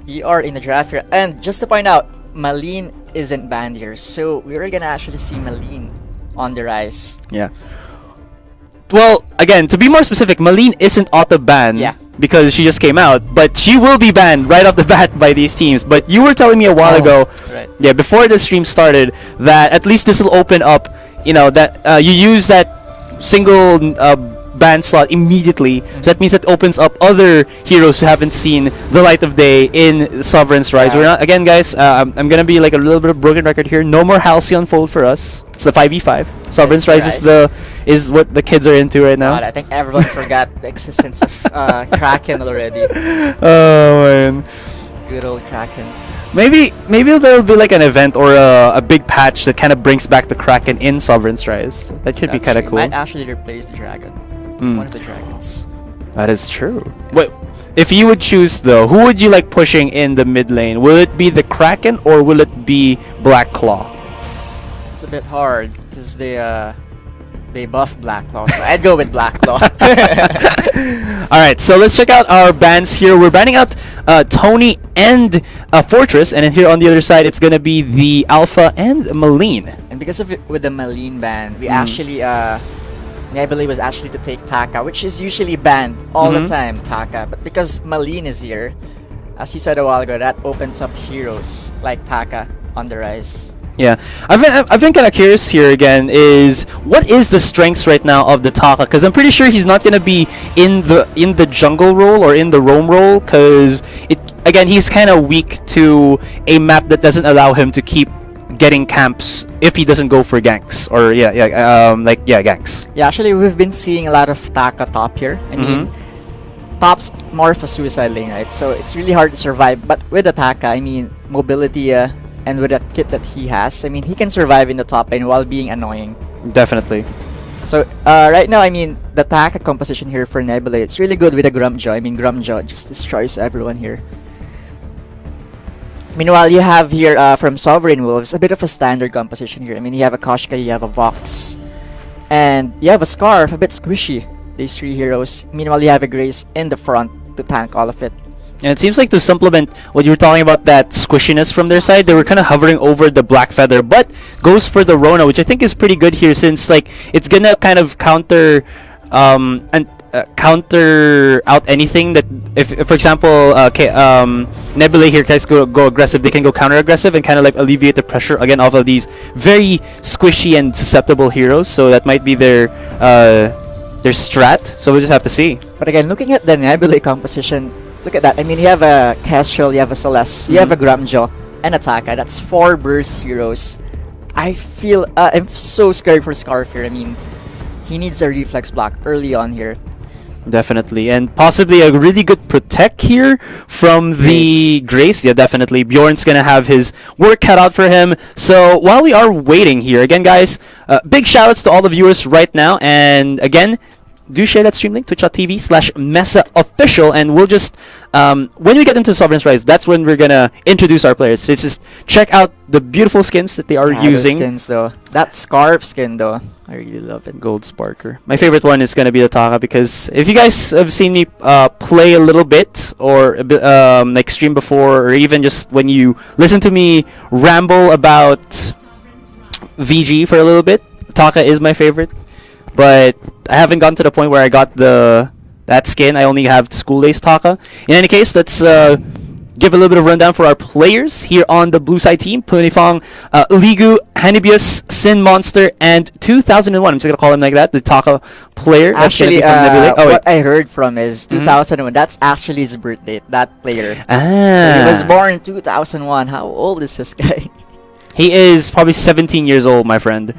We are in the draft here, and just to point out, Malin isn't banned here, so we're gonna actually see Malin on the rise. Yeah. Well, again, to be more specific, Malin isn't auto-banned because she just came out, but she will be banned right off the bat by these teams. But you were telling me a while ago, yeah, before the stream started, that at least this will open up, you know, that you use that single ban slot immediately, so that means it opens up other heroes who haven't seen the light of day in Sovereign's Rise. We're not, again guys, I'm gonna be like a little bit of broken record here, no more Halcyon Fold for us. It's the 5v5. Sovereign's Rise is what the kids are into right now. God, I think everyone forgot the existence of Kraken already. Oh man, good old Kraken. Maybe there'll be like an event or a big patch that kind of brings back the Kraken in Sovereign's Rise. That should be kind of cool. Might actually replace the dragon. One of the dragons. That is true. Wait, if you would choose though, who would you like pushing in the mid lane? Will it be the Kraken or will it be Black Claw? It's a bit hard because they buff Black Claw, so I'd go with Black Claw. Alright, so let's check out our bans here. We're banning out Tony and Fortress, and then here on the other side it's gonna be the Alpha and Malin. And because of it, with the Malin ban, we actually Nebulae was actually to take Taka, which is usually banned all the time, Taka. But because Malin is here, as you said a while ago, that opens up heroes like Taka on the rise. Yeah, I've been kind of curious here again, is what is the strengths right now of the Taka? Because I'm pretty sure he's not gonna be in the jungle role or in the roam role, because again he's kind of weak to a map that doesn't allow him to keep getting camps if he doesn't go for ganks or ganks. Yeah, actually we've been seeing a lot of Taka top here. I mean, top's more of a suicide lane, right? So it's really hard to survive. But with the Taka, I mean, mobility and with that kit that he has, I mean, he can survive in the top lane while being annoying. Definitely. So right now, I mean, the Taka composition here for Nebulae, it's really good with the Grumjaw. I mean, Grumjaw just destroys everyone here. Meanwhile, you have here from Sovereign Wolves a bit of a standard composition here. I mean, you have a Koshka, you have a Vox, and you have a Scarf, a bit squishy. These three heroes. Meanwhile, you have a Grace in the front to tank all of it. And it seems like to supplement what you were talking about, that squishiness from their side, they were kind of hovering over the Black Feather, but goes for the Rona, which I think is pretty good here, since like it's gonna kind of counter counter out anything that if for example Nebulae here tries to go aggressive, they can go counter aggressive and kind of like alleviate the pressure again off of these very squishy and susceptible heroes. So that might be their strat, so we'll just have to see. But again, looking at the Nebulae composition, look at that. I mean, you have a Kestrel, you have a Celeste, you have a Grumjaw, and a Taka. That's 4 burst heroes. I feel I'm so scared for Scarf here. I mean, he needs a reflex block early on here. Definitely, and possibly a really good protect here from the Grace. Yeah, definitely. Bjorn's gonna have his work cut out for him. So while we are waiting here, again, guys, big shoutouts to all the viewers right now, and again, do share that stream link, twitch.tv/MeSA official, and we'll just when we get into Sovereign's Rise, that's when we're gonna introduce our players. So just check out the beautiful skins that they are using. Skins though, that Scarf skin though, I really love it. Gold Sparker. My favorite one is gonna be the Taka, because if you guys have seen me play a little bit, or a bit, like stream before, or even just when you listen to me ramble about VG for a little bit, Taka is my favorite. But I haven't gotten to the point where I got that skin. I only have School Days Taka. In any case, let's give a little bit of rundown for our players here on the blue side team. Punifong, Ligu, Hanibius, Sin Monster, and 2001. I'm just gonna call him like that. The Taka player. Actually, what I heard from is 2001. That's actually his birth date. That player. So he was born in 2001. How old is this guy? He is probably 17 years old, my friend.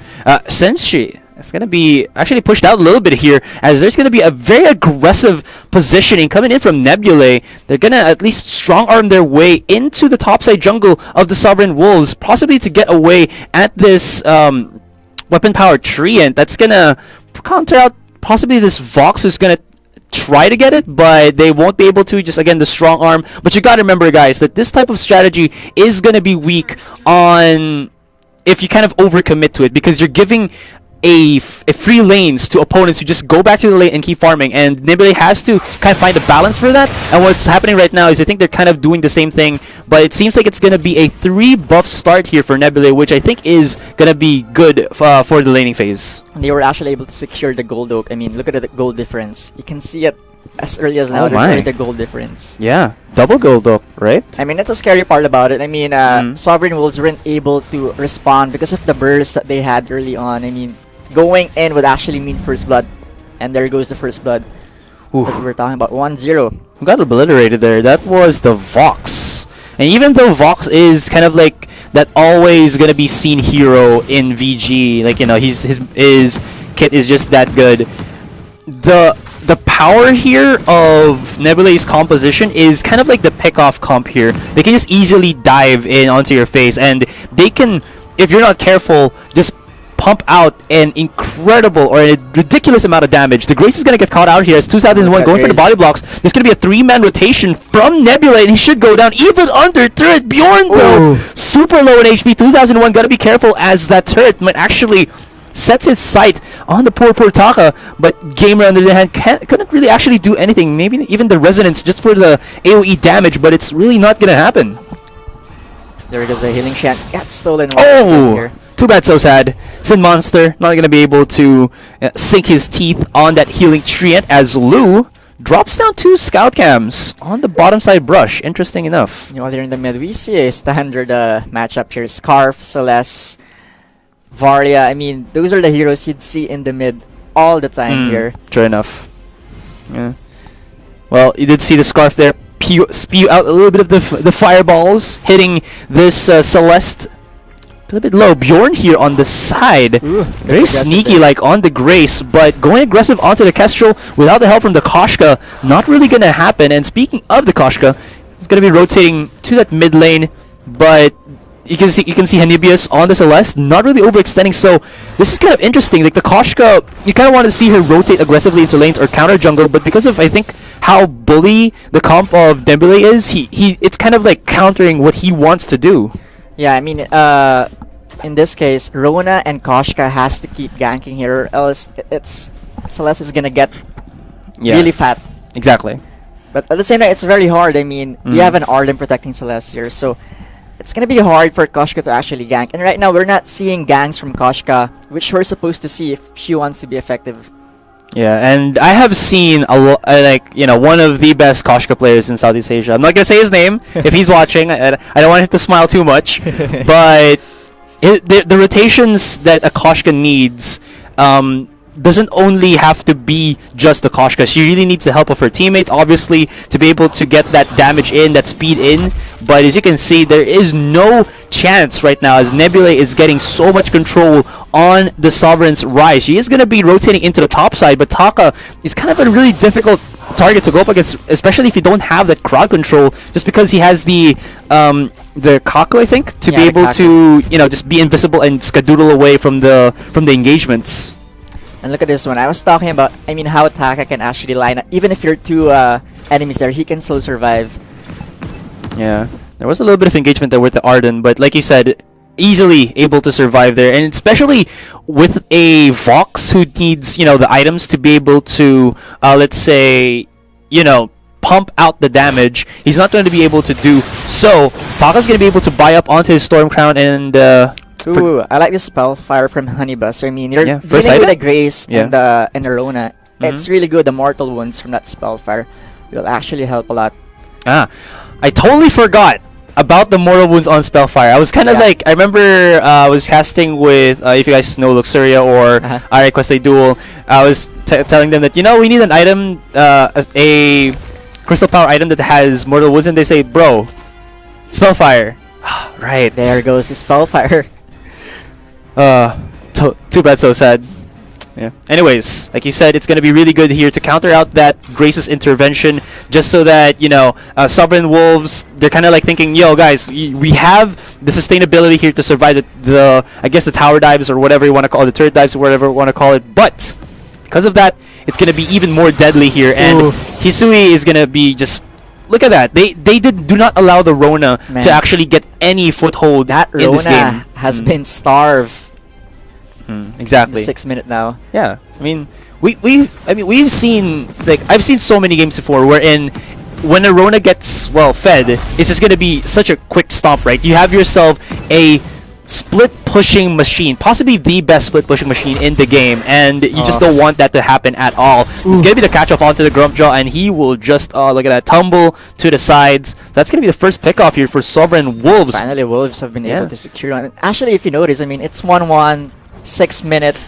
Senshi. It's going to be actually pushed out a little bit here, as there's going to be a very aggressive positioning coming in from Nebulae. They're going to at least strong-arm their way into the topside jungle of the Sovereign Wolves, possibly to get away at this weapon-powered Treant. That's going to counter out possibly this Vox, who's going to try to get it, but they won't be able to. Just again, the strong arm. But you got to remember, guys, that this type of strategy is going to be weak on if you kind of overcommit to it, because you're giving a free lanes to opponents who just go back to the lane and keep farming, and Nebulae has to kind of find a balance for that. And what's happening right now is I think they're kind of doing the same thing, but it seems like it's going to be a 3 buff start here for Nebulae, which I think is going to be good for the laning phase. They were actually able to secure the gold oak. I mean, look at the gold difference. You can see it as early as now. Oh There's already the gold difference. Yeah, double gold oak, right? I mean, that's a scary part about it. I mean, Sovereign Wolves weren't able to respond because of the burst that they had early on. I mean, going in would actually mean first blood, and there goes the first blood. But we're talking about 1-0. Who got obliterated there? That was the Vox. And even though Vox is kind of like that always gonna be seen hero in VG, like, you know, his kit is just that good. The power here of Nebulae's composition is kind of like the pick-off comp here. They can just easily dive in onto your face, and they can, if you're not careful, just pump out an incredible or a ridiculous amount of damage. The Grace is going to get caught out here as 2001 going for the body blocks. There's going to be a 3-man rotation from Nebulae, and he should go down even under turret. Bjorn, though, super low in HP. 2001 got to be careful as that turret might actually sets his sight on the poor Taka, but Gamer on the other hand couldn't really actually do anything. Maybe even the resonance just for the AoE damage, but it's really not going to happen. There goes the healing chant. Got stolen. Oh! Too bad, so sad. Sin Monster not going to be able to sink his teeth on that healing treant as Lou drops down 2 scout cams on the bottom side brush. Interesting enough. You know, there in the mid, we see a standard matchup here. Scarf, Celeste, Varia. I mean, those are the heroes you'd see in the mid all the time here. True enough. Yeah. Well, you did see the Scarf there spew out a little bit of the fireballs, hitting this Celeste a little bit low. Bjorn here on the side. Ooh, very sneaky, like on the Grace, but going aggressive onto the Kestrel without the help from the Koshka, not really going to happen. And speaking of the Koshka, he's going to be rotating to that mid lane, but you can see Hanibius on the Celeste, not really overextending. So this is kind of interesting. Like the Koshka, you kind of want to see her rotate aggressively into lanes or counter jungle, but because of, I think, how bully the comp of Nebulae is, it's kind of like countering what he wants to do. Yeah, I mean, in this case, Rona and Koshka has to keep ganking here, or else Celeste is gonna get really fat. Exactly. But at the same time, it's very hard. I mean, you have an Arden protecting Celeste here, so it's gonna be hard for Koshka to actually gank. And right now, we're not seeing ganks from Koshka, which we're supposed to see if she wants to be effective. Yeah, and I have seen one of the best Koshka players in Southeast Asia. I'm not gonna say his name if he's watching. I don't want him to smile too much, but the rotations that a Koshka needs doesn't only have to be just the Koshka. She really needs the help of her teammates, obviously, to be able to get that damage in, that speed in. But as you can see, there is no chance right now as Nebulae is getting so much control on the Sovereign's rise. She is going to be rotating into the top side, but Taka is kind of a really difficult target to go up against, especially if you don't have that crowd control, just because he has the Kaku, I think, to be able to, just be invisible and skadoodle away from the engagements. And look at this one. I was talking about, how Taka can actually line up. Even if you're 2 enemies there, he can still survive. Yeah. There was a little bit of engagement there with the Arden, but like you said, easily able to survive there. And especially with a Vox who needs, the items to be able to, let's say, pump out the damage. He's not going to be able to do so. Taka's going to be able to buy up onto his Storm Crown and... Ooh, I like this Spellfire from Honeybus. I mean, you're dealing with a Grace and a Rona. It's really good. The Mortal Wounds from that Spellfire will actually help a lot. I totally forgot about the Mortal Wounds on Spellfire. I was kind of like, I remember I was casting with, if you guys know Luxuria or I Request a Duel, I was telling them that, we need an item, a Crystal Power item that has Mortal Wounds, and they say, bro, Spellfire. Right. There goes the Spellfire. Too bad, so sad. Yeah. Anyways, like you said, it's going to be really good here to counter out that Grace's intervention, just so that, Sovereign Wolves, they're kind of like thinking, yo, guys, we have the sustainability here to survive the tower dives or whatever you want to call it, the turret dives or whatever you want to call it, but because of that, it's going to be even more deadly here, and Hisui is going to be just... Look at that. They do not allow the Rona to actually get any foothold that in this game. Has been starved. Exactly. 6 minute now. Yeah, I mean, we've seen, like, I've seen so many games before wherein when a Rona gets fed, it's just gonna be such a quick stomp, right? You have yourself a split pushing machine, possibly the best split pushing machine in the game, and you just don't want that to happen at all. It's gonna be the catch off onto the Grumpjaw, and he will just look at that, tumble to the sides. So that's gonna be the first pick off here for Sovereign Wolves. Finally, Wolves have been able to secure on it. Actually, if you notice, I mean, it's 1-1, 6 minute.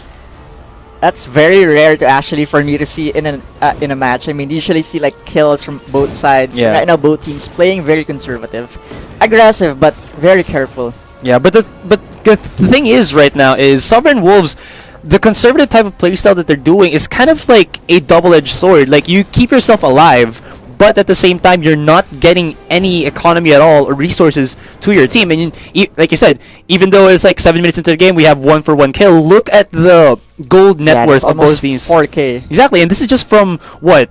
That's very rare to actually for me to see in a match. I mean, usually see like kills from both sides. Yeah. Right now, both teams playing very conservative, aggressive, but very careful. Yeah, but the thing is right now is Sovereign Wolves, the conservative type of playstyle that they're doing is kind of like a double-edged sword. Like, you keep yourself alive, but at the same time you're not getting any economy at all or resources to your team. And like you said, even though it's like 7 minutes into the game, we have 1-for-1 kill. Look at the gold net worth of both teams. 4K. Exactly, and this is just from what?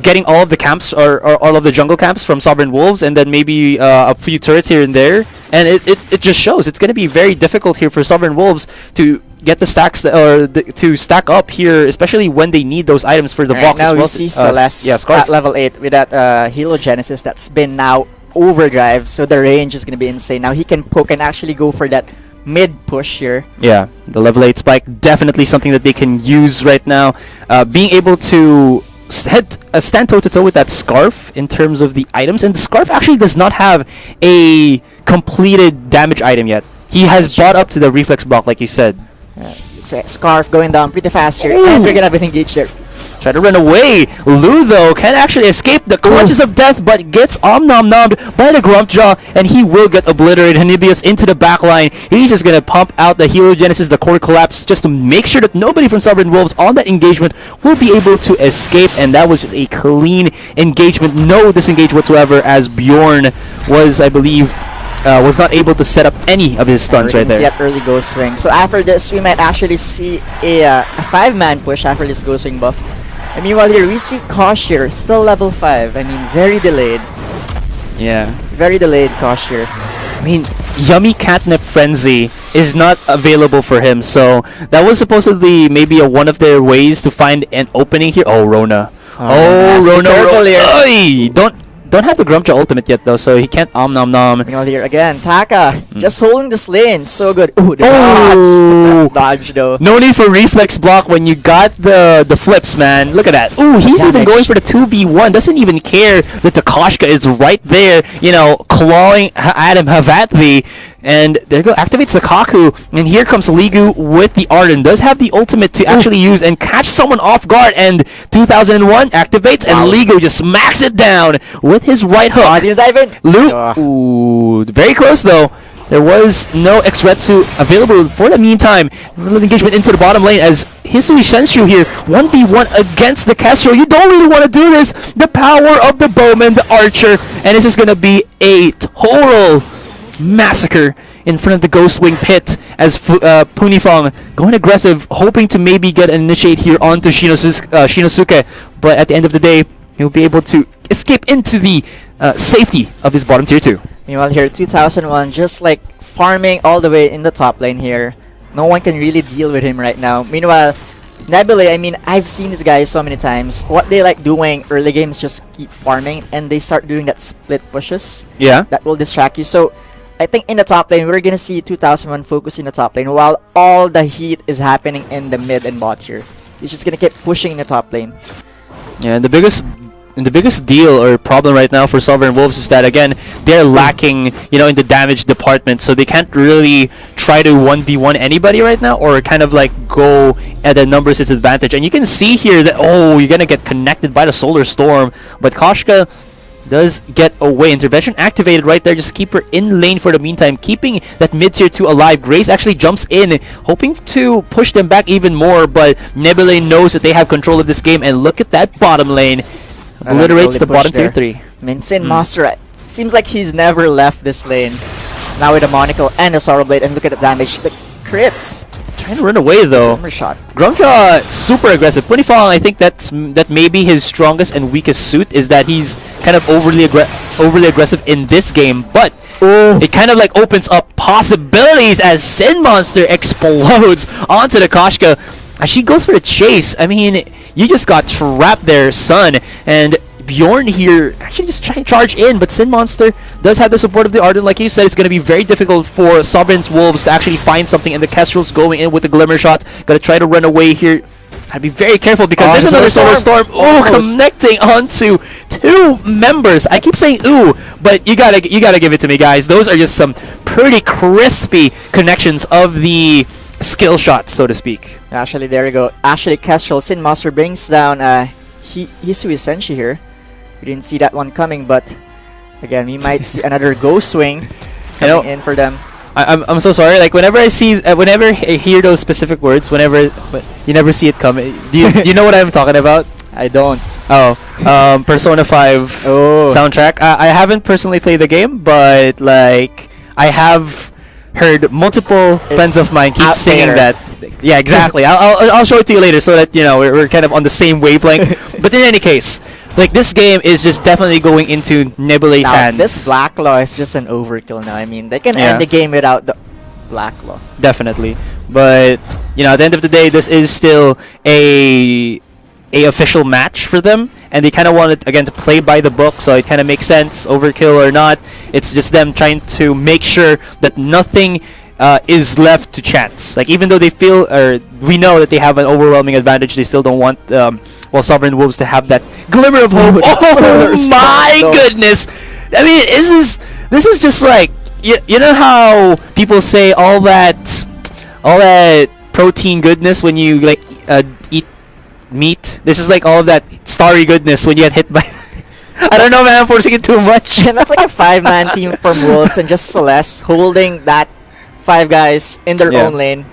Getting all of the camps or all of the jungle camps from Sovereign Wolves, and then maybe a few turrets here and there, and it just shows it's going to be very difficult here for Sovereign Wolves to get the stacks to stack up here, especially when they need those items for the Vox now as well. We see Celeste at level 8 with that Helogenesis that's been now overdrive, so the range is going to be insane. Now he can poke and actually go for that mid push here. Yeah, the level 8 spike, definitely something that they can use right now. Being able to stand toe-to-toe with that Scarf in terms of the items, and the Scarf actually does not have a completed damage item yet. He has brought up to the reflex block, like you said. Scarf going down pretty fast here, and we're gonna have an engage there. Try to run away. Lu, though, can actually escape the clutches of death, but gets omnomnommed by the Grumpjaw, and he will get obliterated. Hanibius into the back line. He's just going to pump out the Helogenesis, the core collapse, just to make sure that nobody from Sovereign Wolves on that engagement will be able to escape, and that was just a clean engagement. No disengage whatsoever, as Bjorn was, I believe, was not able to set up any of his stuns right there. See that early Ghost Swing. So after this, we might actually see a 5-man push after this Ghost Swing buff. And meanwhile here, we see Kosh here, still level 5. I mean, very delayed. Yeah. Very delayed Kosh here. I mean, Yummy Catnip Frenzy is not available for him, so that was supposedly maybe one of their ways to find an opening here. Oh, Rona. Rona. Oy! Don't have the Grumpjaw ultimate yet though, so he can't nom. Meanwhile here again, Taka just holding this lane, so good. Ooh, the dodge though. No need for reflex block when you got the flips, man. Look at that. Ooh, he's even going for the 2v1. Doesn't even care that the Koshka is right there, you know, clawing at him, Havatli. And there you go, activates the Kaku, and here comes Ligu with the Arden. Does have the ultimate to actually use and catch someone off guard, and 2001 activates, and Ligu just smacks it down with his right hook. Ooh, very close though. There was no Xretsu available for the meantime. A little engagement into the bottom lane as Hisui Senshu here, 1v1 against the Kestrel. You don't really want to do this. The power of the Bowman, the Archer, and this is going to be a total massacre in front of the Ghost Wing pit as Punifong going aggressive, hoping to maybe get an initiate here onto Shinosuke, but at the end of the day, he'll be able to escape into the safety of his bottom tier 2. Meanwhile here, 2001 just like farming all the way in the top lane here. No one can really deal with him right now. Meanwhile, Nebulae, I mean, I've seen these guys so many times. What they like doing early games, just keep farming, and they start doing that split pushes. Yeah. That will distract you. So I think in the top lane, we're gonna see 2001 focus in the top lane while all the heat is happening in the mid and bot here. He's just gonna keep pushing in the top lane. Yeah, and the biggest deal or problem right now for Sovereign Wolves is that, again, they're lacking, you know, in the damage department, so they can't really try to 1v1 anybody right now, or kind of like go at a numbers disadvantage. And you can see here that, oh, you're gonna get connected by the Solar Storm, but Koshka does get away. Intervention activated right there. Just keep her in lane for the meantime, keeping that mid-tier 2 alive. Grace actually jumps in, hoping to push them back even more, but Nebulae knows that they have control of this game, and look at that bottom lane. Obliterates the bottom tier 3. I mean, Sin Master, seems like he's never left this lane. Now with a Monocle and a Sorrow Blade, and look at the damage. The crits. Trying to run away though. Shot. Grumpjaw super aggressive. Punifong, I think that may be his strongest and weakest suit, is that he's kind of overly aggressive in this game, but it kind of like opens up possibilities as Sin Monster explodes onto the Koshka as she goes for the chase. I mean, you just got trapped there, son. And Bjorn here actually just trying to charge in, but Sin Monster does have the support of the Ardent. Like you said, it's going to be very difficult for Sovereign's Wolves to actually find something, and the Kestrel's going in with the Glimmer Shot. Got to try to run away here. Gotta be very careful because there's another Solar Storm. Connecting onto 2 members. I keep saying ooh, but you gotta give it to me, guys. Those are just some pretty crispy connections of the skill shots, so to speak. Actually, there you go. Actually, Kestrel, Sin Monster brings down Hisui Senshi here. We didn't see that one coming, but again, we might see another Ghost Wing coming in for them. I'm so sorry. Like whenever I hear those specific words, but you never see it coming. Do you know what I'm talking about? I don't. Persona 5 soundtrack. I haven't personally played the game, but like I have heard multiple friends of mine keep singing that. Yeah, exactly. I'll show it to you later so that you know we're kind of on the same wavelength. But in any case, like this game is just definitely going into Nebulae's hands. This Black Law is just an overkill now. I mean, they can end the game without the Black Law. Definitely. But you know, at the end of the day, this is still a official match for them, and they kind of wanted again to play by the book, so it kind of makes sense, overkill or not. It's just them trying to make sure that nothing is left to chance. Like even though they feel, or we know that they have an overwhelming advantage, they still don't want Sovereign Wolves to have that glimmer of hope. Oh my goodness! I mean, this is just like you know how people say all that protein goodness when you like eat meat. This is like all of that starry goodness when you get hit by. I don't know, man. I'm forcing it too much. That's like a 5-man team from Wolves and just Celeste holding that 5 guys in their own lane.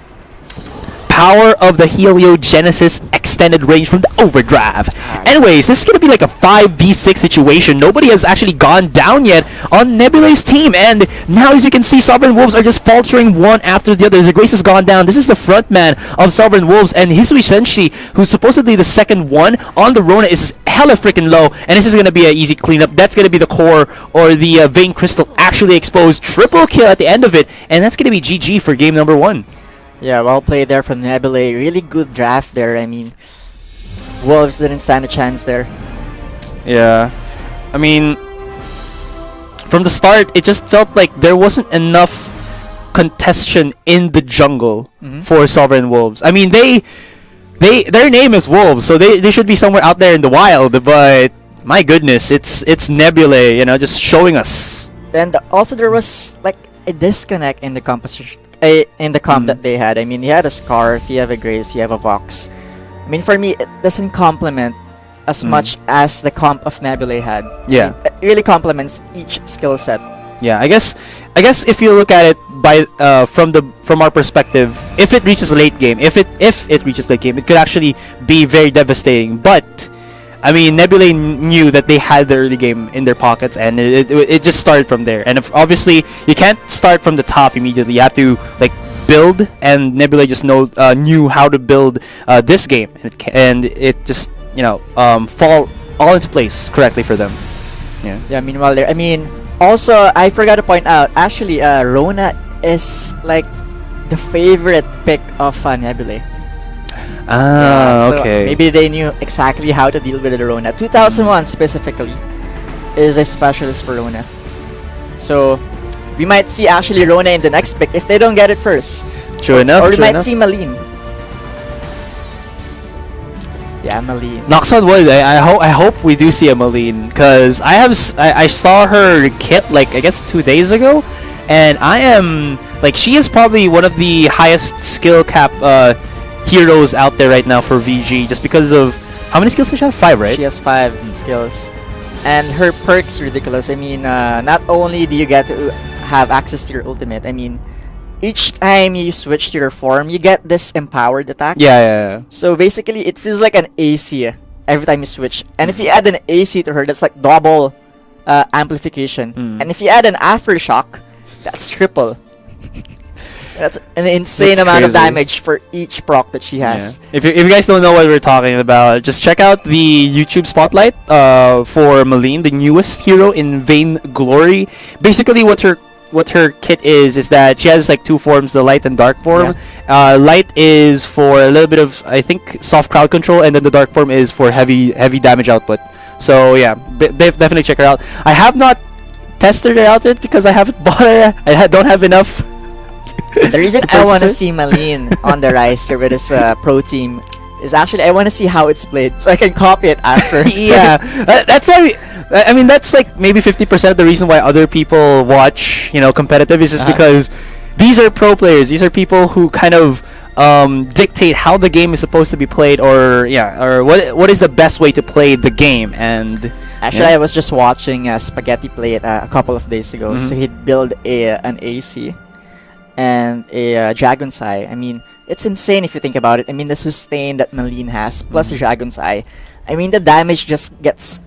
Power of the Heliogenesis extended range from the overdrive. Anyways, this is going to be like a 5v6 situation. Nobody has actually gone down yet on Nebulae's team. And now, as you can see, Sovereign Wolves are just faltering one after the other. The Grace has gone down. This is the front man of Sovereign Wolves. And Hisui Senshi, who's supposedly the second one on the Rona, is hella freaking low. And this is going to be an easy cleanup. That's going to be the core or the Vein Crystal actually exposed. Triple kill at the end of it. And that's going to be GG for game number 1. Yeah, well played there from Nebulae. Really good draft there. I mean, Wolves didn't stand a chance there. Yeah. I mean, from the start, it just felt like there wasn't enough contestation in the jungle for Sovereign Wolves. I mean, their name is Wolves, so they should be somewhere out there in the wild, but my goodness, it's Nebulae, you know, just showing us. And also there was like a disconnect in the composition. In the comp that they had. I mean, you had a Scarf, you have a Grace, you have a Vox. I mean, for me, it doesn't complement as much as the comp of Nebulae had. Yeah. I mean, it really complements each skill set. Yeah, I guess if you look at it by from our perspective, if it reaches late game, if it reaches late game, it could actually be very devastating. But I mean, Nebulae knew that they had the early game in their pockets, and it just started from there. And obviously, you can't start from the top immediately. You have to like build, and Nebulae just knew how to build this game, and it just fall all into place correctly for them. Yeah. Yeah. Meanwhile, there. I mean, also I forgot to point out. Actually, Rona is like the favorite pick of Nebulae. So okay. Maybe they knew exactly how to deal with the Rona. 2001 specifically is a specialist for Rona. So we might see actually Rona in the next pick if they don't get it first. True enough. Or we might see Malene. Yeah, Malene. Knocks on wood. I hope we do see a Malene, because I saw her kit like I guess 2 days ago, and I am like, she is probably one of the highest skill cap heroes out there right now for VG, just because of how many skills does she have? 5, right? She has 5 skills, and her perks ridiculous. I mean, not only do you get to have access to your ultimate, I mean, each time you switch to your form, you get this empowered attack. Yeah. So basically, it feels like an AC every time you switch. And if you add an AC to her, that's like double amplification. And if you add an aftershock, that's triple. That's an insane That's amount of crazy. damage for each proc that she has. Yeah. If you guys don't know what we're talking about, just check out the YouTube spotlight for Maline, the newest hero in Vainglory. Basically, what her kit is that she has like two forms, the light and dark form. Light is for a little bit of, I think, soft crowd control, and then the dark form is for heavy damage output. So yeah, definitely check her out. I have not tested her out yet because I haven't bought her. Don't have enough. The reason I want to see Maline on the rise here with his pro team is actually I want to see how it's played so I can copy it after. Yeah, that's why. I mean, that's like maybe 50% of the reason why other people watch, competitive is just because these are pro players. These are people who kind of dictate how the game is supposed to be played, or what is the best way to play the game. And actually, I was just watching Spaghetti play it a couple of days ago. So he'd build an AC and a Dragon's Eye. I mean, it's insane if you think about it. I mean, the sustain that Maline has plus the Dragon's Eye. I mean, the damage just gets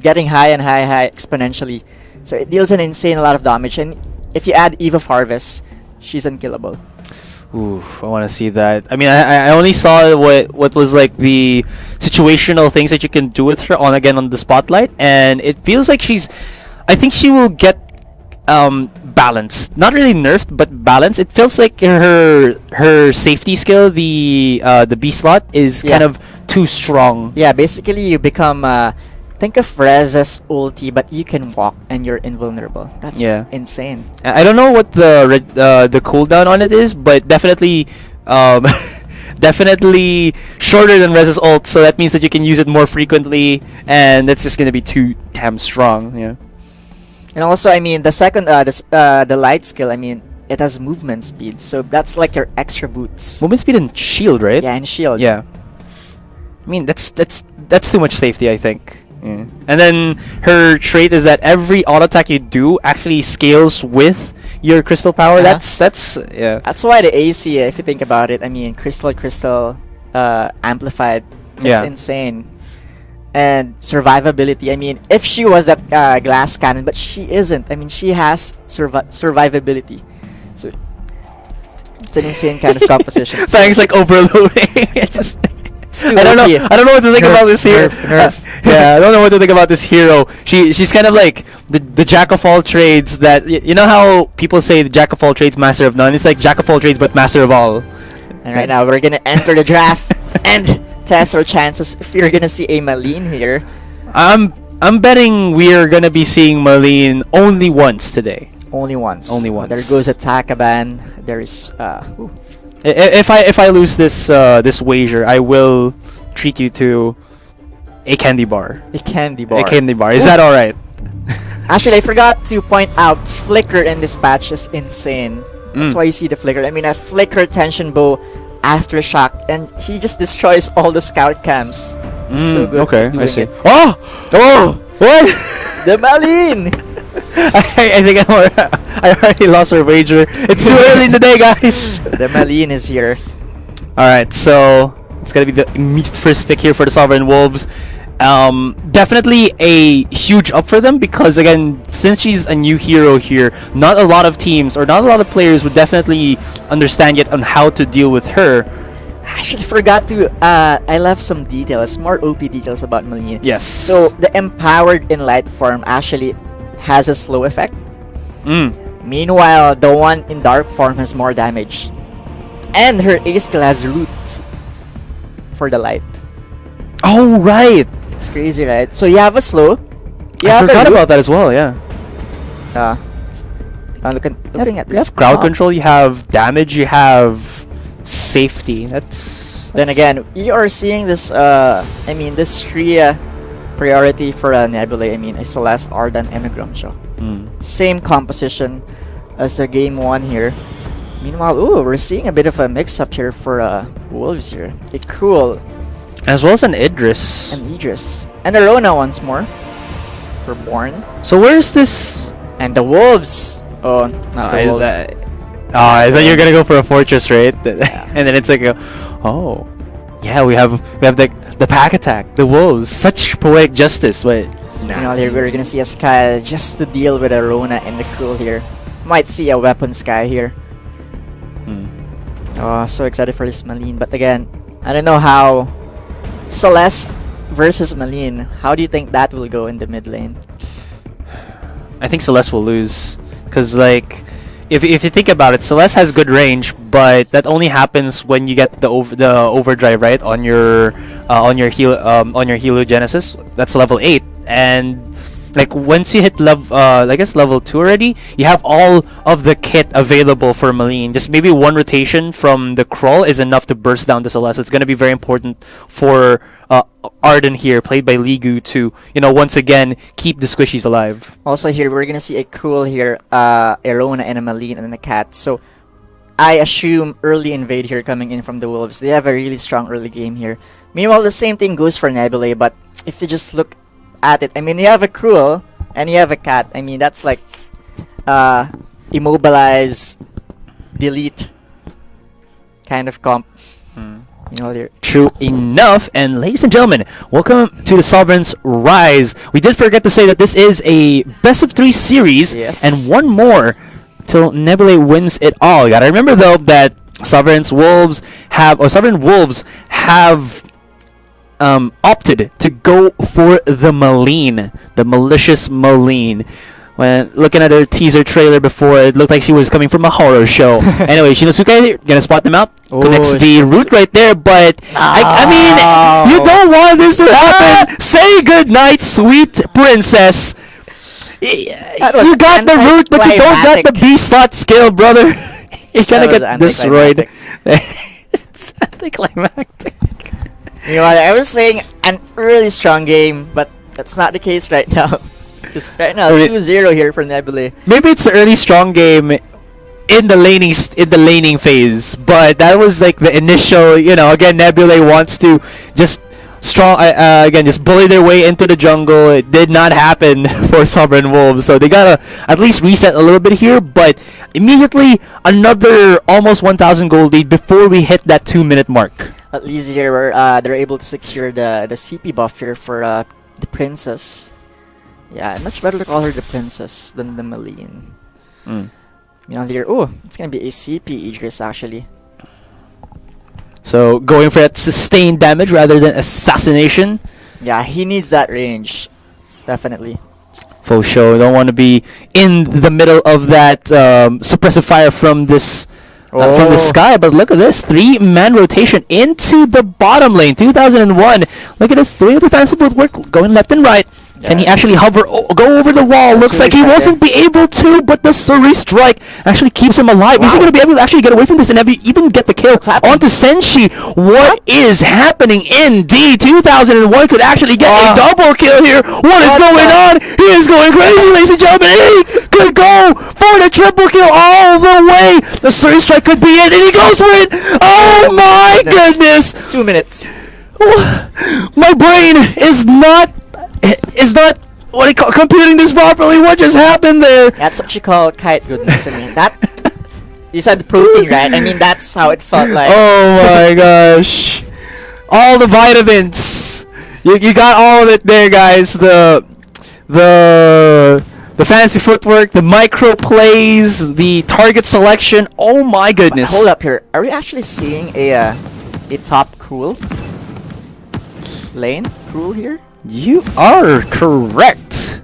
getting high and high exponentially. So it deals an insane a lot of damage. And if you add Eve of Harvest, she's unkillable. Ooh, I want to see that. I mean, I only saw what was like the situational things that you can do with her on the spotlight, and it feels like I think she will get balanced. Not really nerfed, but balanced. It feels like her safety skill, the B slot, is kind of too strong. Yeah, basically you become think of Rez's ulti, but you can walk and you're invulnerable. That's insane. I don't know what the cooldown on it is, but definitely definitely shorter than Rez's ult, so that means that you can use it more frequently, and that's just gonna be too damn strong. Yeah. And also, I mean, the second the light skill, I mean, it has movement speed, so that's like your extra boots. Movement speed and shield, right? Yeah, and shield. Yeah. I mean, that's too much safety, I think. Yeah. And then her trait is that every auto attack you do actually scales with your crystal power. That's That's why the AC, if you think about it, I mean, crystal amplified. It's insane. And survivability. I mean, if she was that glass cannon, but she isn't. I mean, she has survivability. So it's an insane kind of composition. Thanks, like overloading. It's just, I don't know what to think about this hero. Yeah, I don't know what to think about this hero. She's kind of like the jack of all trades. That you know how people say the jack of all trades, master of none. It's like jack of all trades, but master of all. And right now we're gonna enter the draft and test our chances if you're gonna see a Maline here. I'm betting we're gonna be seeing Maline only once today. Only once. Only once. There goes a Takaban. There's If I lose this wager, I will treat you to a candy bar. A candy bar. A candy bar. Is that all right? Actually, I forgot to point out Flicker in this patch is insane. That's why you see the Flicker. I mean, a Flicker tension bow aftershock, and he just destroys all the scout camps. So good. Okay, I see. It. Oh! What? The Maline! I think I already lost our wager. It's too early in the day, guys. The Maline is here. Alright, so it's gonna be the immediate first pick here for the Sovereign Wolves. Definitely a huge up for them because, again, since she's a new hero here, not a lot of teams or not a lot of players would definitely understand yet on how to deal with her. I actually forgot to I left some details, more OP details about Maline. Yes. So the empowered in light form actually has a slow effect. Meanwhile, the one in dark form has more damage. And her A skill has root for the light. Oh, right. It's crazy, right? So you have a slow. I forgot about that as well, yeah. Looking at this. You have crowd control, you have damage, you have safety. That's Then again, you are seeing this, I mean, this three priority for Nebulae. I mean, a Celeste, Ardan, and a Grumshaw. Same composition as the game one here. Meanwhile, we're seeing a bit of a mix-up here for Wolves here. A Cruel. As well as an Idris. And Idris. And a Rona once more. For Born. So where's this? And the Wolves. Oh, not the Wolves. I thought you were gonna go for a Fortress, right? And then it's like, yeah, we have the pack attack, the Wolves. Such poetic justice, but now we're gonna see a Sky just to deal with a Rona and the Cruel here. Might see a weapon Sky here. Oh, so excited for this Malene. But again, I don't know how Celeste versus Malene. How do you think that will go in the mid lane? I think Celeste will lose, because like if you think about it, Celeste has good range, but that only happens when you get the overdrive right on your heliogenesis. That's level 8, and like once you hit level I guess level 2 already, you have all of the kit available for Malene. Just maybe one rotation from the crawl is enough to burst down the Celeste. It's going to be very important for Arden here, played by Ligu, to once again keep the squishies alive. Also here we're gonna see a Cruel here, Erona and a Malene and a Cat. So I assume early invade here coming in from the Wolves. They have a really strong early game here. Meanwhile, the same thing goes for Nebulae, but if you just look at it, I mean, you have a Cruel and you have a Cat. I mean, that's like immobilize, delete kind of comp. True enough. And ladies and gentlemen, welcome to the Sovereign's Rise. We did forget to say that this is a best of 3 series, yes, and one more till Nebulae wins it all. You gotta remember though that Sovereign Wolves have opted to go for the Malene, the malicious Malene. When looking at her teaser trailer before, it looked like she was coming from a horror show. Anyway, Shinosuke gonna spot them out. Connects the root right there, but I mean, you don't want this to happen. Say goodnight, sweet princess. You got the root, but you don't got the B slot skill, brother. You're gonna get destroyed. It's anticlimactic. You know what? I was saying an early strong game, but that's not the case right now. Because right now, 2-0 here for Nebulae. Maybe it's an early strong game in the laning phase, but that was like the initial. Again, Nebulae wants to just just bully their way into the jungle. It did not happen for Sovereign Wolves, so they gotta at least reset a little bit here. But immediately another almost 1,000 gold lead before we hit that 2-minute mark. At least here, they're able to secure the CP buff here for the princess. Yeah, much better to call her the princess than the Malene. Here, it's gonna be a CP Aegis actually. So going for that sustained damage rather than assassination. Yeah, he needs that range, definitely. For sure, don't want to be in the middle of that suppressive fire from this. From the sky, but look at this 3-man rotation into the bottom lane. 2001. Look at this, doing the fancy footwork, going left and right. Can he actually hover, go over the wall? Looks like he wasn't be able to, but the Suri strike actually keeps him alive. Is he going to be able to actually get away from this and even get the kill onto Senshi? What is happening indeed? 2001 could actually get a double kill here. What is going on? He is going crazy, ladies and gentlemen. He could go for the triple kill all the way. The Suri strike could be it, and he goes for it. Oh my goodness. 2 minutes. My brain is not computing this properly. What just happened there? That's what you call kite goodness. I mean, that you said protein, right? I mean, that's how it felt like. Oh my gosh! All the vitamins. You got all of it there, guys. The fancy footwork, the micro plays, the target selection. Oh my goodness! Hold up here. Are we actually seeing a top Cruel lane? Cruel here? You are correct.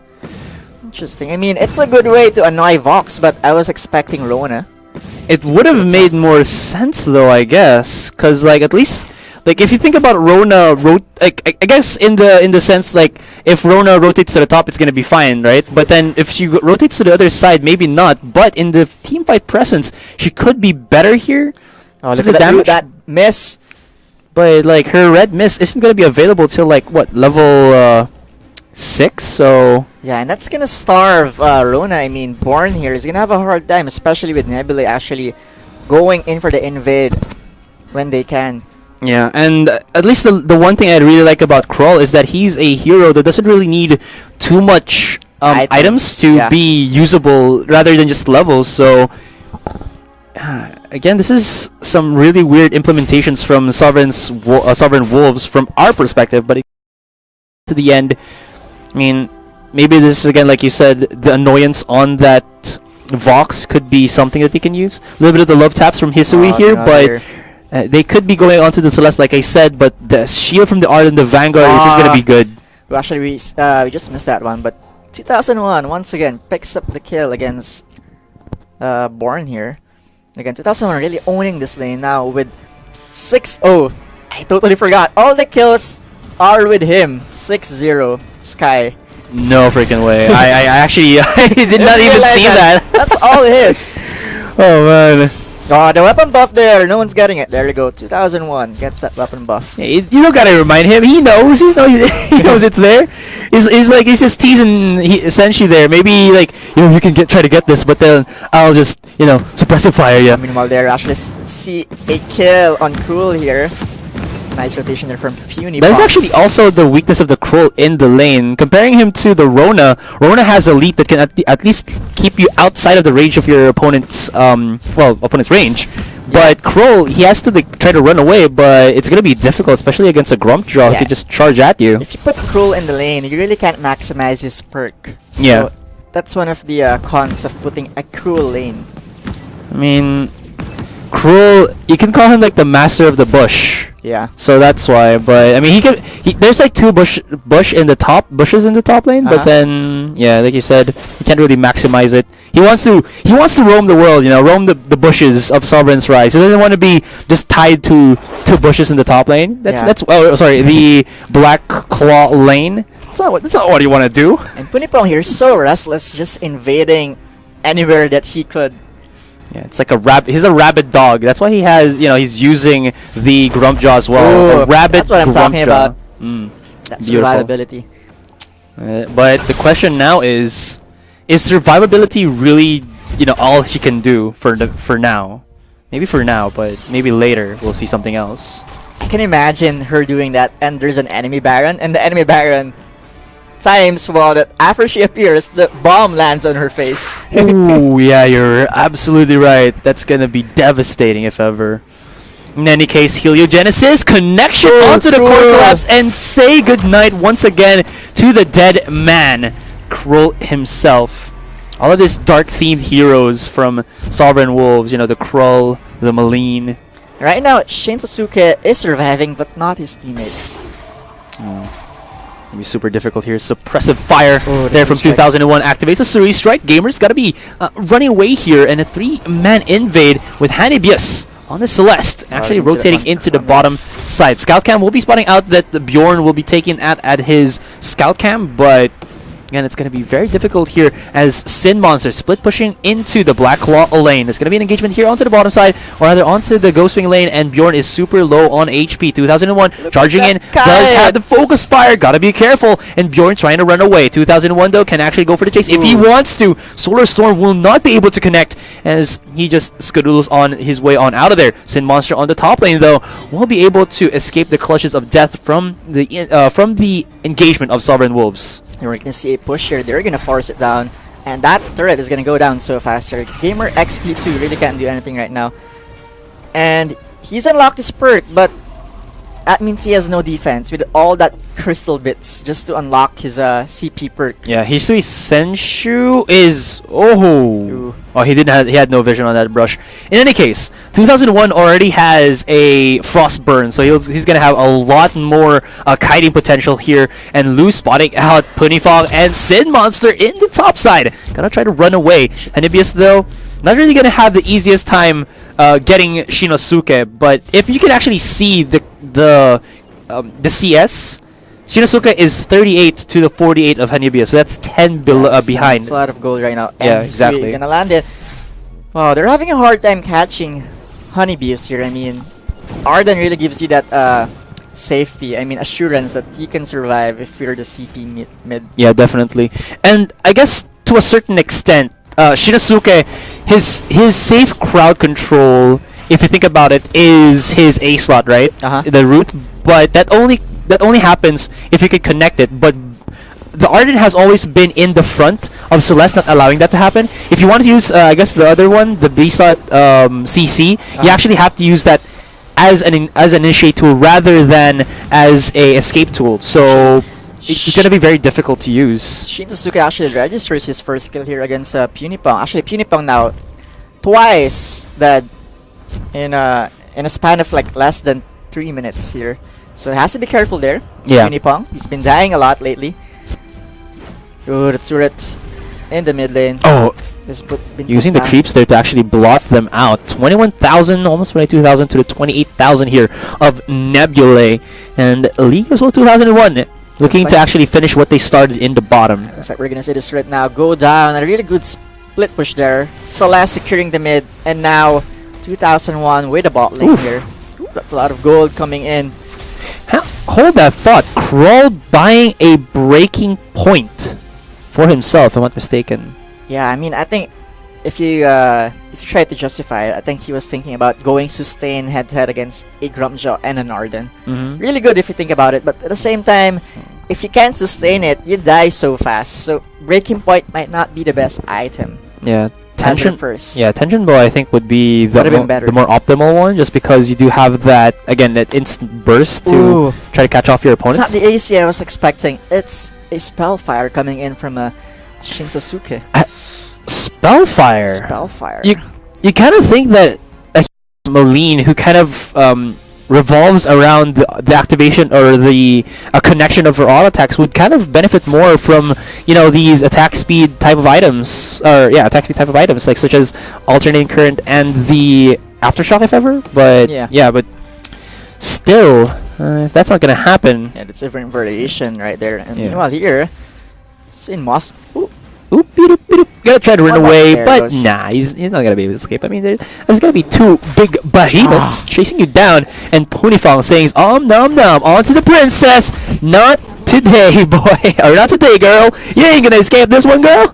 Interesting. I mean, it's a good way to annoy Vox, but I was expecting Rona. It would have made more sense though, I guess, cause like at least like if you think about Rona, I guess in the sense like if Rona rotates to the top, it's gonna be fine, right? But then if she rotates to the other side, maybe not. But in the team fight presence, she could be better here. Oh, look at that miss. But like her red mist isn't gonna be available till like what, level 6? So yeah, and that's gonna starve Rona. I mean, Born here is gonna have a hard time, especially with Nebulae actually going in for the invade when they can. Yeah, and at least the one thing I really like about Crawl is that he's a hero that doesn't really need too much items to be usable rather than just levels. So again, this is some really weird implementations from Sovereign Wolves from our perspective, but to the end, I mean, maybe this is again, like you said, the annoyance on that Vox could be something that they can use. A little bit of the love taps from Hisui here, but they could be going onto the Celeste, like I said. But the shield from the Art and the Vainglory is just gonna be good. Well, actually, we just missed that one, but 2001 once again picks up the kill against Born here. Again, 2001 really owning this lane now with 6-0. I totally forgot. All the kills are with him. 6-0 Sky. No freaking way. I actually I did not even see that. That's all his. Oh man. Oh, the weapon buff there. No one's getting it. There you go. 2001 gets that weapon buff. Hey, you don't gotta remind him. He knows. He knows it's there. He's just teasing Senshi there. Maybe like you can try to get this, but then I'll just suppressive fire you. Meanwhile, there actually see a kill on Cruel here. Nice rotation there from Puny. That's actually also the weakness of the Kroll in the lane. Comparing him to the Rona, Rona has a leap that can at least keep you outside of the range of your opponent's opponent's range. But Kroll, he has to try to run away, but it's gonna be difficult, especially against a Grumpjaw who could just charge at you. If you put Kroll in the lane, you really can't maximize his perk. Yeah. So that's one of the cons of putting a Cruel lane. I mean, Cruel, you can call him like the master of the bush. Yeah. So that's why, but I mean, there's like two bushes in the top lane, but then like you said, he can't really maximize it. He wants to roam the world, roam the bushes of Sovereign's Rise. He doesn't want to be just tied to two bushes in the top lane. The Black Claw lane. That's not what you want to do. And Punipong here is so restless, just invading anywhere that he could. Yeah, it's like a rabbit. He's a rabid dog. That's why he has, he's using the Grumpjaw as well. A rabid. That's what I'm talking about. That's beautiful. survivability. But the question now is survivability really, all she can do for now? Maybe for now, but maybe later we'll see something else. I can imagine her doing that, and there's an enemy Baron, and the enemy Baron times that after she appears, the bomb lands on her face. Ooh, yeah, you're absolutely right. That's gonna be devastating if ever. In any case, Heliogenesis connection onto the core collapse and say goodnight once again to the dead man, Kroll himself. All of these dark themed heroes from Sovereign Wolves, the Kroll, the Malign. Right now, Shin Sasuke is surviving, but not his teammates. Be super difficult here. Suppressive fire there from strike. 2001 activates a series strike. Gamers gotta be running away here, and a 3-man invade with Hanibius on the Celeste, actually rotating into the bottom side. Scout Cam will be spotting out that the Bjorn will be taken at his Scout Cam, but again, it's going to be very difficult here as Sin Monster split pushing into the Black Claw lane. There's going to be an engagement here onto the bottom side, or rather onto the Ghostwing lane, and Bjorn is super low on HP. 2001 charging in, does have the focus fire, gotta be careful, and Bjorn trying to run away. 2001 though can actually go for the chase if he wants to. Solar Storm will not be able to connect as he just skadoodles on his way on out of there. Sin Monster on the top lane though will be able to escape the clutches of death from the engagement of Sovereign Wolves. And we're going to see a push here. They're going to force it down. And that turret is going to go down so faster. Gamer XP2 really can't do anything right now. And he's unlocked his perk, but that means he has no defense with all that crystal bits just to unlock his CP perk. Yeah, Hisui Senshu is he had no vision on that brush. In any case, 2001 already has a Frostburn, so he's gonna have a lot more kiting potential here. And Lu spotting out Punifong and Sin Monster in the top side. Gonna try to run away. Hanibius though, not really gonna have the easiest time getting Shinosuke, but if you can actually see the CS, Shinosuke is 38 to the 48 of Hanibius, so that's 10 behind. That's a lot of gold right now. Yeah, exactly. Gonna land it. Wow, they're having a hard time catching Honeybees here. I mean, Arden really gives you that safety, assurance that you can survive if you're the CP mid. Yeah, definitely. And I guess to a certain extent, Shinosuke, his safe crowd control, if you think about it, is his A slot, right? The root, but that only happens if you can connect it. But the Arden has always been in the front of Celeste, not allowing that to happen. If you want to use, I guess the other one, the B slot CC, you actually have to use that as an initiate tool rather than as a escape tool. So it's gonna be very difficult to use. Shin Suzuki actually registers his first kill here against Punipong. Actually, Punipong now twice that in a span of like less than 3 minutes here. So he has to be careful there. Yeah. Punipong, he's been dying a lot lately. Good turret in the mid lane. Oh, Been using put the down. creeps there to actually blot them out. 21,000, almost 22,000 to the 28,000 here of Nebulae. And League as well, 2001. Looking to like- actually finish what they started in the bottom. Looks like we're gonna see this right now go down. A really good split push there. Celeste securing the mid, and now 2001 with the bot lane Oof. here. Ooh, that's a lot of gold coming in. Hold that thought. Crawl buying a breaking point for himself, if I'm not mistaken. Yeah, I mean, I think if you try to justify it, I think he was thinking about going sustain head-to-head against a Grumjo and an Arden. Mm-hmm. Really good if you think about it, but at the same time, if you can't sustain it, you die so fast. So breaking point might not be the best item. Yeah, As tension of first. Yeah, tension bow I think would be Would've been better. the more optimal one, just because you do have that that instant burst to Ooh. try to catch off your It's not opponents. the AC I was expecting. It's a Spellfire coming in from a Shinsuke. Spellfire. Spellfire. You kind of think that a Maline who kind of revolves around the activation or the connection of her auto attacks would kind of benefit more from these attack speed type of items, or attack speed type of items like such as alternating current and the aftershock if ever. But but still, if that's not gonna happen. Yeah, that's a different variation right there. And Yeah. meanwhile here, Sin Moss. Ooh, Oop, beep, doop, beep, doop. Gonna try to run One back away, there but goes. nah, he's not gonna be able to escape. I mean, there's gonna be two big behemoths chasing you down, and Punifong saying, nom nom, on to the princess. Not today, boy, or not today, girl. You ain't gonna escape this one, girl.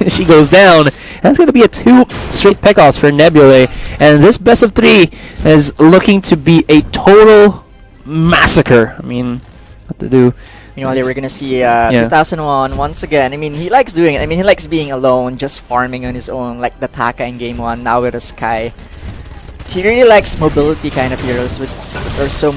She goes down. That's gonna be a 2 straight pickoffs for Nebulae, and this best of 3 is looking to be a total massacre. I mean, what to do? meanwhile, we're gonna see 2001 once again. I mean, he likes doing it. I mean, he likes being alone, just farming on his own, like the Taka in game 1, now with the Sky. He really likes mobility kind of heroes with or so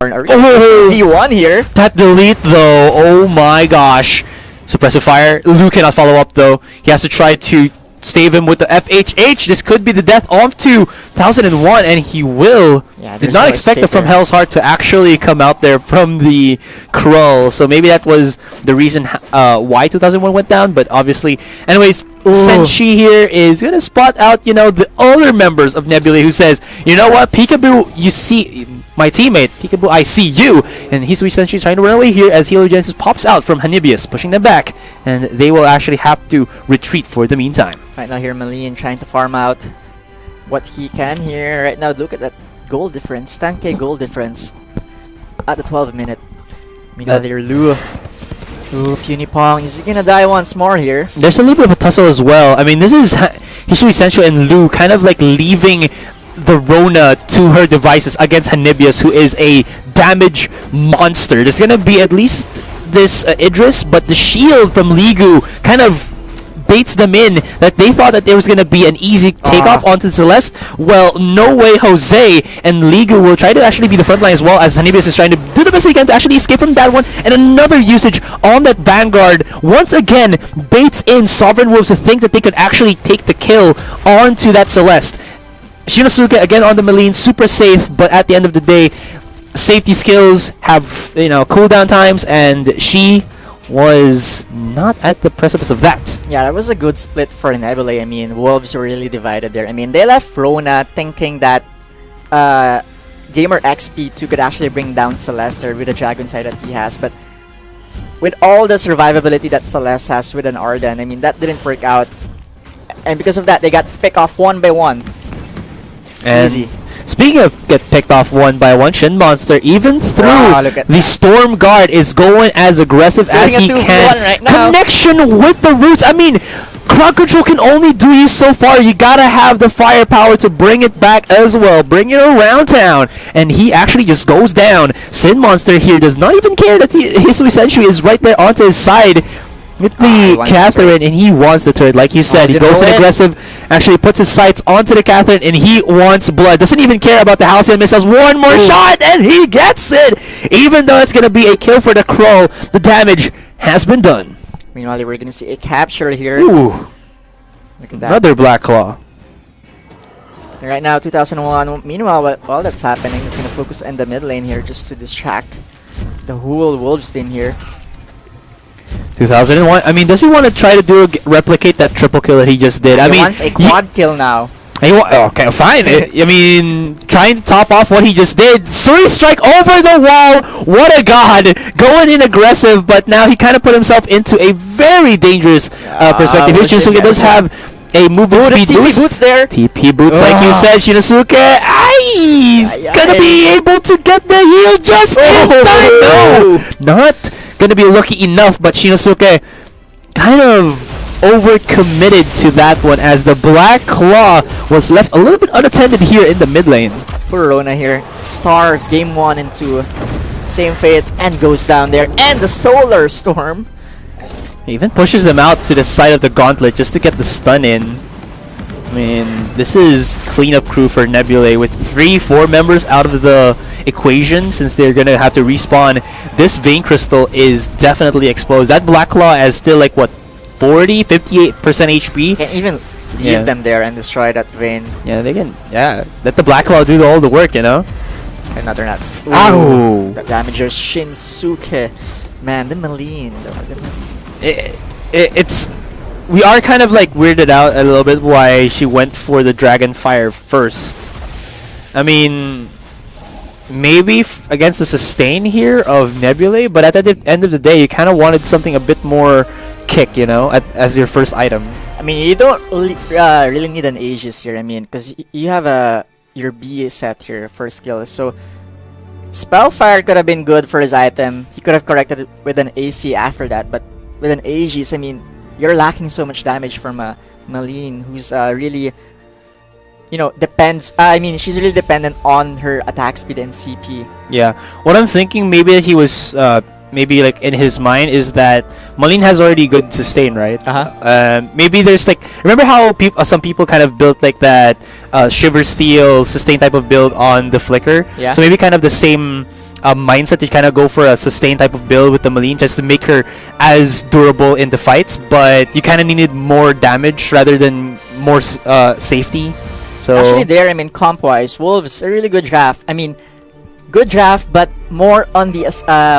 Oh! D1 here. That delete though, oh my gosh. Suppressive fire. Lu cannot follow up though. He has to try to stave him with the FHH. This could be the death of 2001, and he will. Yeah, Did there's not no expect the escape From there. Hell's Heart to actually come out there from the Krull. So maybe that was the reason why 2001 went down. But obviously, anyways, Senshi here is gonna spot out, the other members of Nebulae, who says, you know what, Peekaboo, you see my teammate, Peekaboo, I see you. And Hisui Senshi is trying to run away here as Heliogenesis pops out from Hanibius, pushing them back, and they will actually have to retreat for the meantime. Right now here, Malin trying to farm out what he can here. Right now, look at that goal difference, 10k goal difference at the 12th minute. Meanwhile, there, Lu. Ooh, Punipong is gonna die once more here. There's a little bit of a tussle as well. I mean, this is Hisui Senshi and Lu kind of like leaving the Rona to her devices against Hanibius, who is a damage monster. There's gonna be at least this Idris, but the shield from Ligu kind of baits them in that they thought that there was gonna be an easy takeoff onto Celeste. Well, no way, Jose and Ligu will try to actually be the front line as well, as Hanibius is trying to do the best he can to actually escape from that one. And another usage on that Vanguard once again baits in Sovereign Wolves to think that they could actually take the kill onto that Celeste. Shinosuke again on the Maline, super safe, but at the end of the day, safety skills have cooldown times, and she was not at the precipice of that. Yeah, that was a good split for Nebulae. I mean, Wolves were really divided there. I mean, they left Rona thinking that Gamer XP2 could actually bring down Celeste with the Dragon side that he has, but with all the survivability that Celeste has with an Arden, I mean, that didn't work out. And because of that, they got picked off one by one. And Easy. speaking of get picked off one by one, Shin Monster, even through Wow, look at the Storm Guard, is going as aggressive as he Sitting at 2v1 can. right now. Connection with the roots. I mean, crowd control can only do you so far. You gotta have the firepower to bring it back as well. Bring it around town. And he actually just goes down. Sin Monster here does not even care that Hisui Senshi is right there onto his side. with the Catherine, and he wants the turret. Like you said, he goes in aggressive, actually puts his sights onto the Catherine, and he wants blood. Doesn't even care about the Halcyon missiles. One more shot, and he gets it! Even though it's going to be a kill for the Crow, the damage has been done. Meanwhile, we're going to see a capture here. Ooh. Look at that. Another Black Claw. Right now, 2001. Meanwhile, while that's happening, he's going to focus in the mid lane here just to distract the whole Wolves team here. 2001. I mean, does he want to try to replicate that triple kill that he just did? He wants a quad kill now. Okay, fine. I mean, trying to top off what he just did. Suri strike over the wall. What a god. Going in aggressive, but now he kind of put himself into a very dangerous perspective. Shinosuke does have a movement speed boost. Boots there. TP boots, like you said, Shinosuke. He's gonna be able to get the heal just in time. No, not gonna be lucky enough, but Shinosuke kind of overcommitted to that one as the Black Claw was left a little bit unattended here in the mid lane. Poor Rona here. Star game 1 and 2. Same fate and goes down there. And the Solar Storm. He even pushes them out to the side of the gauntlet just to get the stun in. I mean, this is cleanup crew for Nebulae with 3-4 members out of the equation since they're gonna have to respawn. This Vein Crystal is definitely exposed. That Black Claw has still like what, 40, 58% HP. Can even leave them there and destroy that vein. Yeah, they can. Yeah, let the Black Claw do all the work, you know. And not they're not. Ow! The damager Shinsuke. Man, the Maline. It's. We are kind of like weirded out a little bit why she went for the Dragon Fire first. I mean, maybe against the sustain here of Nebulae, but at the end of the day, you kind of wanted something a bit more kick, you know, as your first item. I mean, you don't really need an Aegis here. I mean, because you have your B set here, first skill. So Spellfire could have been good for his item. He could have corrected it with an AC after that, but with an Aegis, I mean, you're lacking so much damage from Maline, who's really, you know, depends. I mean, she's really dependent on her attack speed and CP. Yeah, what I'm thinking maybe he was maybe like in his mind is that Maline has already good sustain, right? Maybe there's like, remember how some people kind of built like that Shiver Steel sustain type of build on the Flicker? Yeah. So maybe kind of the same mindset to kind of go for a sustain type of build with the Maline just to make her as durable in the fights, but you kind of needed more damage rather than more safety. So actually there, I mean, comp-wise, Wolves, a really good draft. I mean, good draft, but more on the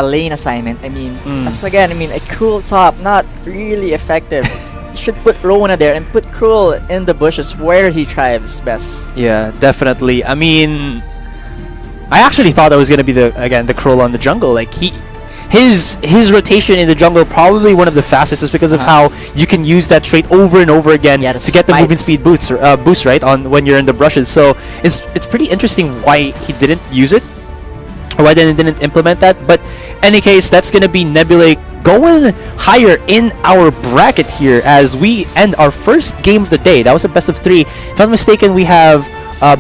lane assignment. I mean, that's again, I mean, a Cruel top, not really effective. You should put Rona there and put Cruel in the bushes where he thrives best. Yeah, definitely. I mean, I actually thought that was gonna be the Cruel on the jungle. Like his rotation in the jungle probably one of the fastest, just because of how you can use that trait over and over again to get the movement speed boost right on when you're in the brushes. So it's pretty interesting why he didn't use it, or why they didn't implement that. But any case, that's gonna be Nebulae going higher in our bracket here as we end our first game of the day. That was a best of 3. If I'm not mistaken, we have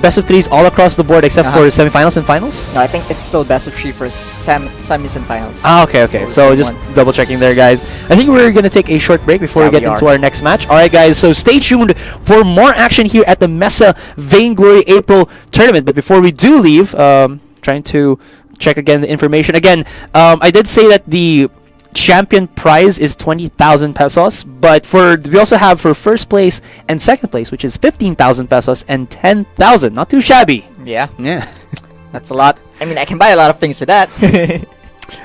best of 3s all across the board except for semifinals and finals. No, I think it's still best of 3 for semis and finals. Okay. So just double checking there, guys. I think we're gonna take a short break before we get into our next match. All right, guys. So stay tuned for more action here at the MeSA Vainglory April tournament. But before we do leave, trying to check again the information. Again, I did say that the champion prize is 20,000 pesos, but we also have for first place and second place, which is 15,000 pesos and 10,000. Not too shabby. Yeah. That's a lot. I mean, I can buy a lot of things with that.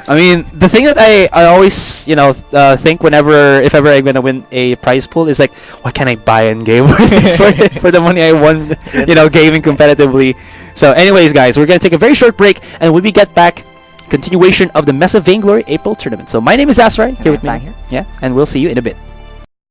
I mean, the thing that I always, you know, think if ever I'm gonna win a prize pool is like, what can I buy in game for the money I won, you know, gaming competitively. So anyways, guys, we're gonna take a very short break, and when we get back, continuation of the MeSA Vainglory April tournament. So my name is Azrai, here with me. Yeah, and we'll see you in a bit.